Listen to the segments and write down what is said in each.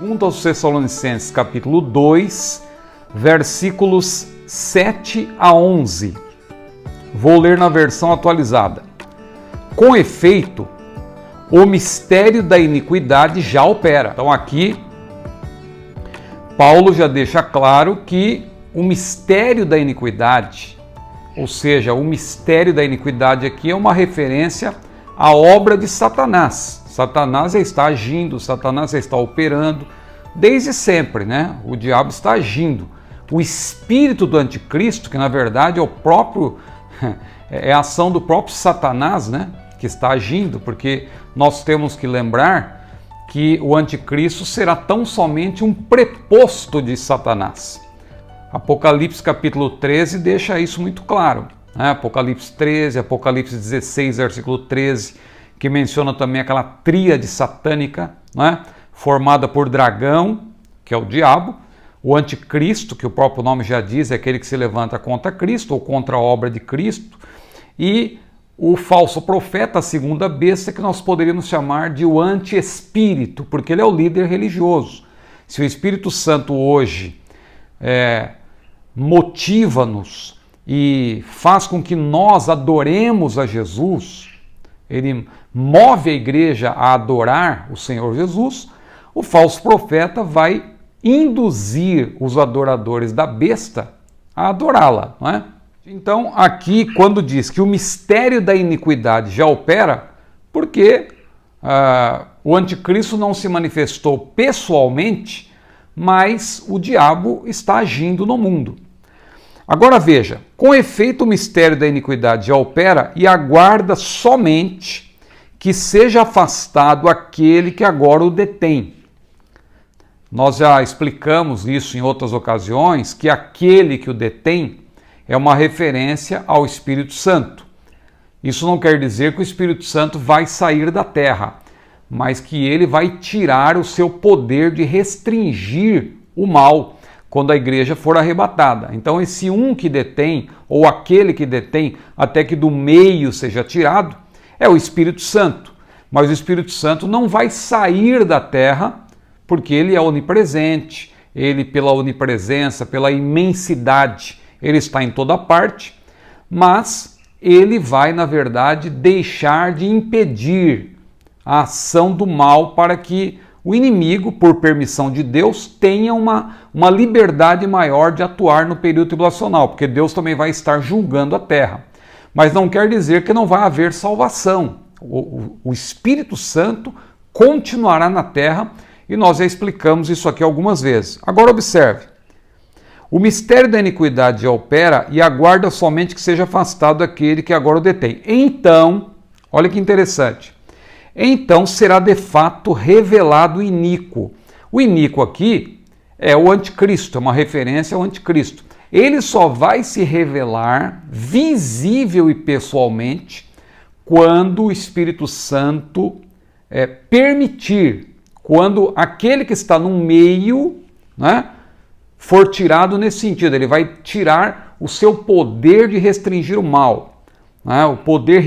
Segundo aos Tessalonicenses, capítulo 2, versículos 7 a 11. Vou ler na versão atualizada. Com efeito, o mistério da iniquidade já opera. Então aqui, Paulo já deixa claro que o mistério da iniquidade, ou seja, o mistério da iniquidade aqui é uma referência à obra de Satanás. Satanás já está agindo, Satanás já está operando desde sempre, né? O diabo está agindo. O espírito do anticristo, que na verdade é o próprio, é a ação do próprio Satanás, né? Que está agindo, porque nós temos que lembrar que o anticristo será tão somente um preposto de Satanás. Apocalipse capítulo 13 deixa isso muito claro, né? Apocalipse 13, Apocalipse 16, versículo 13, que menciona também aquela tríade satânica, né? Formada por dragão, que é o diabo, o anticristo, que o próprio nome já diz, é aquele que se levanta contra Cristo ou contra a obra de Cristo, e o falso profeta, a segunda besta, que nós poderíamos chamar de o anti-espírito, porque ele é o líder religioso. Se o Espírito Santo hoje motiva-nos e faz com que nós adoremos a Jesus, ele move a igreja a adorar o Senhor Jesus, o falso profeta vai induzir os adoradores da besta a adorá-la, não é? Então, aqui, quando diz que o mistério da iniquidade já opera, porque o anticristo não se manifestou pessoalmente, mas o diabo está agindo no mundo. Agora veja, com efeito o mistério da iniquidade já opera e aguarda somente que seja afastado aquele que agora o detém. Nós já explicamos isso em outras ocasiões, que aquele que o detém é uma referência ao Espírito Santo. Isso não quer dizer que o Espírito Santo vai sair da terra, mas que ele vai tirar o seu poder de restringir o mal quando a igreja for arrebatada. Então esse um que detém, ou aquele que detém, até que do meio seja tirado, é o Espírito Santo. Mas o Espírito Santo não vai sair da terra, porque ele é onipresente, ele pela onipresença, pela imensidade, ele está em toda parte, mas ele vai, na verdade, deixar de impedir a ação do mal para que o inimigo, por permissão de Deus, tenha uma liberdade maior de atuar no período tribulacional, porque Deus também vai estar julgando a terra. Mas não quer dizer que não vai haver salvação. O Espírito Santo continuará na terra e nós já explicamos isso aqui algumas vezes. Agora observe. O mistério da iniquidade já opera e aguarda somente que seja afastado aquele que agora o detém. Então, olha que interessante. Então será de fato revelado o iníquo. O iníquo aqui é o anticristo, é uma referência ao anticristo. Ele só vai se revelar visível e pessoalmente quando o Espírito Santo permitir, quando aquele que está no meio, né, for tirado nesse sentido. Ele vai tirar o seu poder de restringir o mal, né? O poder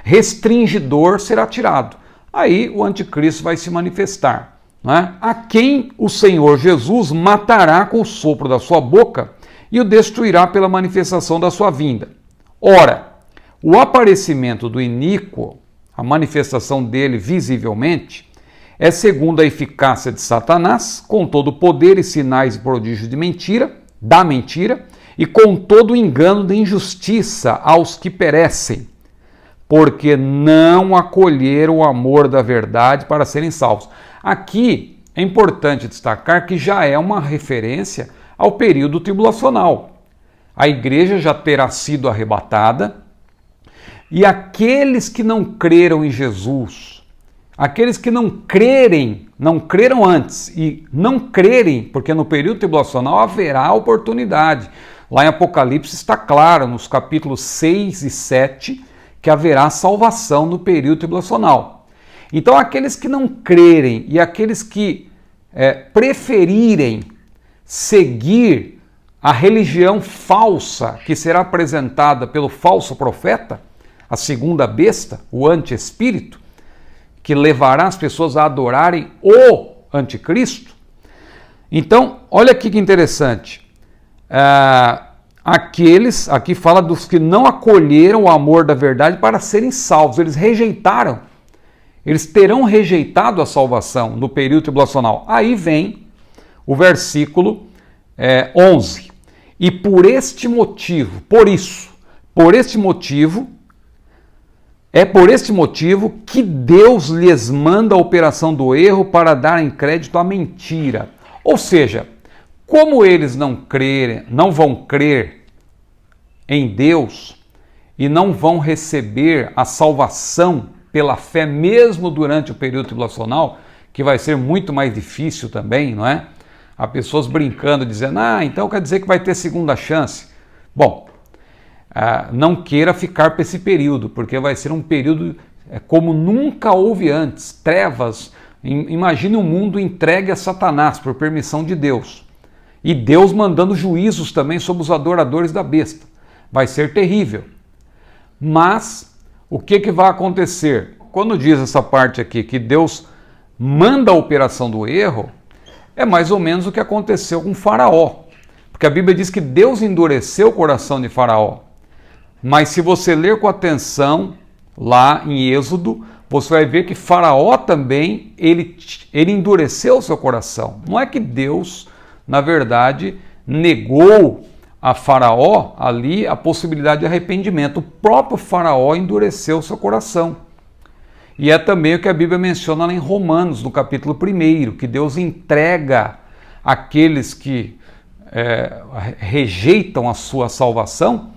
restringidor será tirado. Aí o anticristo vai se manifestar, né? A quem o Senhor Jesus matará com o sopro da sua boca e o destruirá pela manifestação da sua vinda. Ora, o aparecimento do iníquo, a manifestação dele visivelmente, é segundo a eficácia de Satanás, com todo o poder e sinais e prodígios de mentira, da mentira, e com todo o engano de injustiça aos que perecem, porque não acolheram o amor da verdade para serem salvos. Aqui é importante destacar que já é uma referência ao período tribulacional. A igreja já terá sido arrebatada e aqueles que não creram em Jesus, aqueles que não creram antes e não crerem, porque no período tribulacional haverá oportunidade. Lá em Apocalipse está claro, nos capítulos 6 e 7, que haverá salvação no período tribulacional. Então aqueles que não crerem e aqueles que preferirem seguir a religião falsa que será apresentada pelo falso profeta, a segunda besta, o anti-espírito, que levará as pessoas a adorarem o anticristo, Então, olha aqui que interessante. Aqui fala dos que não acolheram o amor da verdade para serem salvos. Eles rejeitaram. Eles terão rejeitado a salvação no período tribulacional. Aí vem o versículo 11. E por este motivo, por este motivo, é por este motivo que Deus lhes manda a operação do erro para darem crédito à mentira. Ou seja, como eles não vão crer em Deus e não vão receber a salvação pela fé mesmo durante o período tribulacional, que vai ser muito mais difícil também, não é? Há pessoas brincando, dizendo, então quer dizer que vai ter segunda chance. Bom, não queira ficar para esse período, porque vai ser um período como nunca houve antes, trevas. Imagine um mundo entregue a Satanás por permissão de Deus. E Deus mandando juízos também sobre os adoradores da besta. Vai ser terrível. Mas o que vai acontecer? Quando diz essa parte aqui que Deus manda a operação do erro, é mais ou menos o que aconteceu com Faraó. Porque a Bíblia diz que Deus endureceu o coração de Faraó. Mas se você ler com atenção lá em Êxodo, você vai ver que Faraó também, ele endureceu o seu coração. Não é que Deus, na verdade, negou a Faraó ali a possibilidade de arrependimento. O próprio Faraó endureceu o seu coração. E é também o que a Bíblia menciona lá em Romanos, no capítulo 1, que Deus entrega aqueles que rejeitam a sua salvação,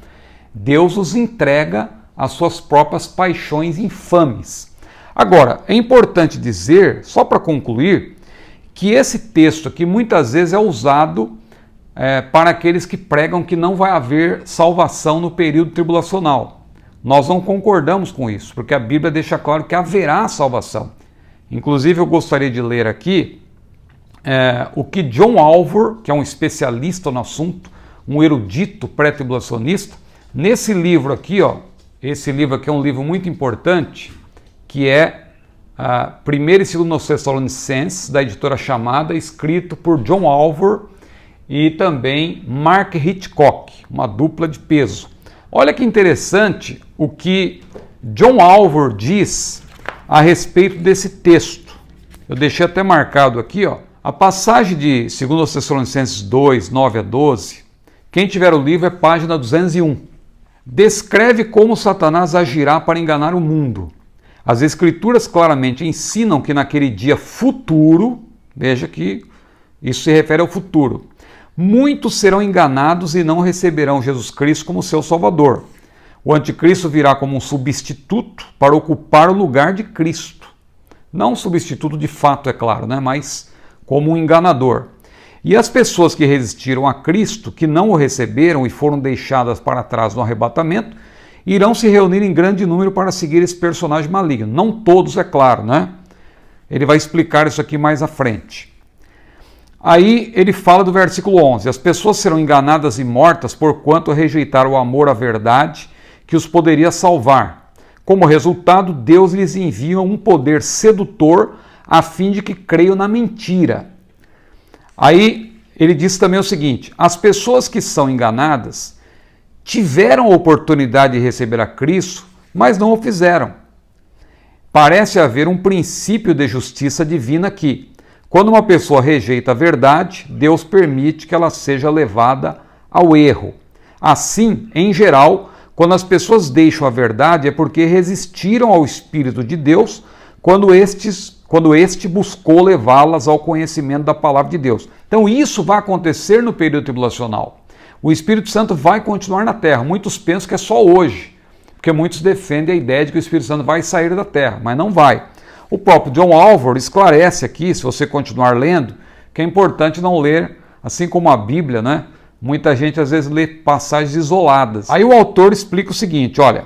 Deus os entrega às suas próprias paixões infames. Agora, é importante dizer, só para concluir, que esse texto aqui muitas vezes é usado para aqueles que pregam que não vai haver salvação no período tribulacional. Nós não concordamos com isso, porque a Bíblia deixa claro que haverá salvação. Inclusive, eu gostaria de ler aqui o que John Alvor, que é um especialista no assunto, um erudito pré-tribulacionista, nesse livro aqui, esse livro aqui é um livro muito importante, que é 1 e 2 Tessalonicenses, da editora Chamada, escrito por John Alvor e também Mark Hitchcock, uma dupla de peso. Olha que interessante o que John Alvor diz a respeito desse texto. Eu deixei até marcado aqui, a passagem de 2 Tessalonicenses 2, 9 a 12, quem tiver o livro é página 201. Descreve como Satanás agirá para enganar o mundo. As Escrituras claramente ensinam que naquele dia futuro, veja que isso se refere ao futuro, muitos serão enganados e não receberão Jesus Cristo como seu Salvador. O anticristo virá como um substituto para ocupar o lugar de Cristo. Não um substituto de fato, é claro, mas como um enganador. E as pessoas que resistiram a Cristo, que não o receberam e foram deixadas para trás no arrebatamento, irão se reunir em grande número para seguir esse personagem maligno. Não todos, é claro, Ele vai explicar isso aqui mais à frente. Aí ele fala do versículo 11, as pessoas serão enganadas e mortas porquanto rejeitaram o amor à verdade que os poderia salvar. Como resultado, Deus lhes envia um poder sedutor a fim de que creiam na mentira. Aí ele diz também o seguinte, as pessoas que são enganadas tiveram a oportunidade de receber a Cristo, mas não o fizeram. Parece haver um princípio de justiça divina aqui. Quando uma pessoa rejeita a verdade, Deus permite que ela seja levada ao erro. Assim, em geral, quando as pessoas deixam a verdade é porque resistiram ao Espírito de Deus quando este buscou levá-las ao conhecimento da palavra de Deus. Então isso vai acontecer no período tribulacional. O Espírito Santo vai continuar na terra. Muitos pensam que é só hoje, porque muitos defendem a ideia de que o Espírito Santo vai sair da terra, mas não vai. O próprio John Alvor esclarece aqui, se você continuar lendo, que é importante não ler, assim como a Bíblia, Muita gente às vezes lê passagens isoladas. Aí o autor explica o seguinte, olha,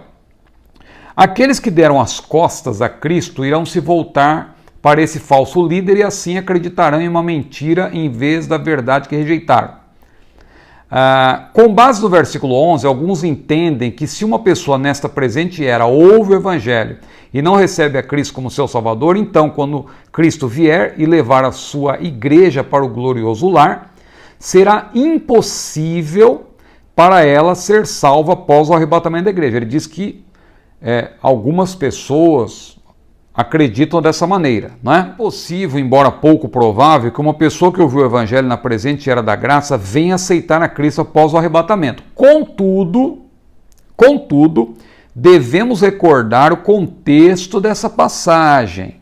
aqueles que deram as costas a Cristo irão se voltar para esse falso líder e assim acreditarão em uma mentira em vez da verdade que rejeitaram. Com base no versículo 11, alguns entendem que se uma pessoa nesta presente era ouve o Evangelho e não recebe a Cristo como seu Salvador, então quando Cristo vier e levar a sua igreja para o glorioso lar, será impossível para ela ser salva após o arrebatamento da igreja. Ele diz que algumas pessoas acreditam dessa maneira. Não é possível, embora pouco provável, que uma pessoa que ouviu o Evangelho na presente era da graça venha aceitar a Cristo após o arrebatamento. Contudo, devemos recordar o contexto dessa passagem.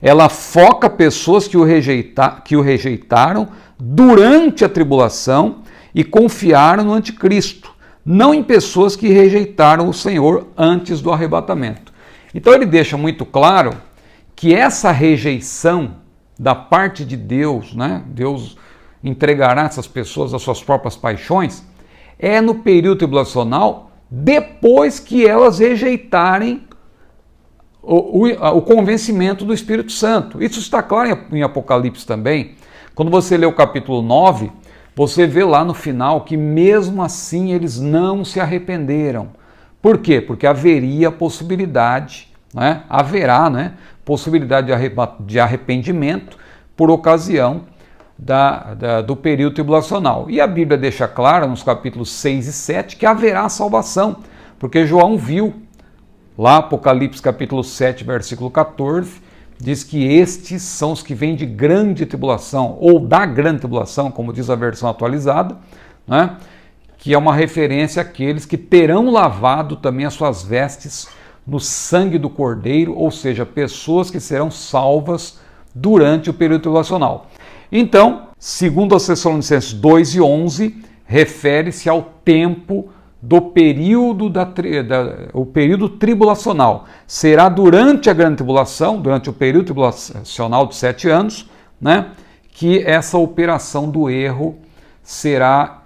Ela foca pessoas que o rejeitaram durante a tribulação e confiaram no anticristo, não em pessoas que rejeitaram o Senhor antes do arrebatamento. Então ele deixa muito claro que essa rejeição da parte de Deus, né? Deus entregará essas pessoas às suas próprias paixões, é no período tribulacional, depois que elas rejeitarem o convencimento do Espírito Santo. Isso está claro em Apocalipse também. Quando você lê o capítulo 9, você vê lá no final que mesmo assim eles não se arrependeram. Por quê? Porque haveria possibilidade, né? Haverá, né, possibilidade de arrependimento por ocasião do período tribulacional. E a Bíblia deixa claro nos capítulos 6 e 7 que haverá salvação, porque João viu, lá Apocalipse capítulo 7, versículo 14, diz que estes são os que vêm de grande tribulação, ou da grande tribulação, como diz a versão atualizada, né? Que é uma referência àqueles que terão lavado também as suas vestes no sangue do Cordeiro, ou seja, pessoas que serão salvas durante o período tribulacional. Então, segundo a Tessalonicenses 2 e 11, refere-se ao tempo do período, o período tribulacional. Será durante a grande tribulação, durante o período tribulacional de 7 anos, né, que essa operação do erro será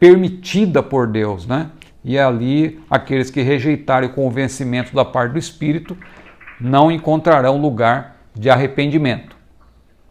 permitida por Deus, né? E ali aqueles que rejeitarem o convencimento da parte do Espírito não encontrarão lugar de arrependimento.